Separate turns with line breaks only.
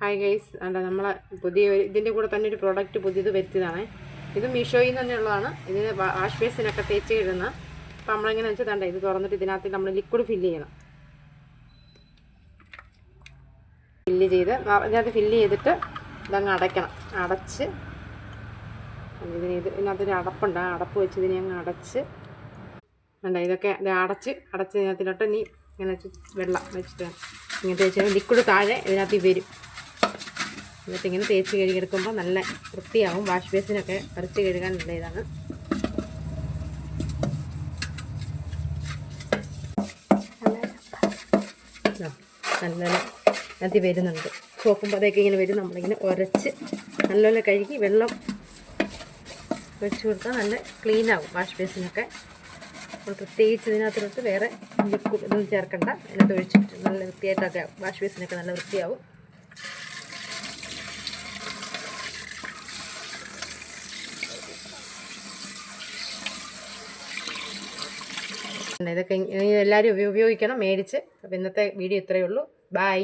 Hi guys, അല്ല നമ്മളെ ഇതിൻ്റെ കൂടെ തന്നെ ഒരു പ്രോഡക്റ്റ് പുതിയത് വരുത്തിയതാണ്. ഇത് മീഷോയിൽ നിന്ന് തന്നെയുള്ളതാണ്. ഇതിന് വാഷ് ബേസിനൊക്കെ തേച്ച് ഇടുന്ന. അപ്പോൾ നമ്മളിങ്ങനെ വെച്ച് തണ്ട ഇത് തുറന്നിട്ട് ഇതിനകത്ത് നമ്മൾ ലിക്വിഡ് ഫില്ല് ചെയ്യണം. ഇതിനകത്ത് ഫില്ല് ചെയ്തിട്ട് ഇതങ്ങ് അടയ്ക്കണം. അടച്ച് ഇതിനകത്തൊരു അടപ്പുണ്ട്. ആ അടപ്പ് വെച്ച് ഇതിനെ അങ്ങ് അടച്ച് ഇതൊക്കെ ഇത് അടച്ച് ഇതിനകത്തിലോട്ട് ഇനി ഇങ്ങനെ വെച്ച് വെള്ളം വെച്ചിട്ട് ഇങ്ങനെ തേച്ച് ലിക്വിഡ് താഴെ ഇതിനകത്ത് വരും. എന്നിട്ട് ഇങ്ങനെ തേച്ച് കഴുകിയെടുക്കുമ്പോൾ നല്ല വൃത്തിയാവും. വാഷ് ബേസിനൊക്കെ അരച്ച് കഴുകാൻ നല്ല ഇതാണ്. നല്ലപോലെ അതിനകത്ത് വരുന്നുണ്ട്. സോപ്പുമ്പോൾ അതൊക്കെ ഇങ്ങനെ വരും. നമ്മളിങ്ങനെ ഉരച്ച് നല്ലപോലെ കഴുകി വെള്ളം വെച്ച് കൊടുത്താൽ നല്ല ക്ലീനാവും വാഷ് ബേസിനൊക്കെ. അപ്പോൾ പ്രത്യേകിച്ച് ഇതിനകത്തോട്ട് വേറെ ലിക്വിഡ് ഇതൊന്നും ചേർക്കണ്ട. അതിനകത്ത് ഒഴിച്ചിട്ട് നല്ല വൃത്തിയായിട്ടൊക്കെ വാഷ് ബേസിനൊക്കെ നല്ല വൃത്തിയാവും. ഇതൊക്കെ എല്ലാവരും ഉപയോഗിക്കണം മേടിച്ച്. അപ്പോൾ ഇന്നത്തെ വീഡിയോ ഇത്രയേ ഉള്ളൂ. ബൈ.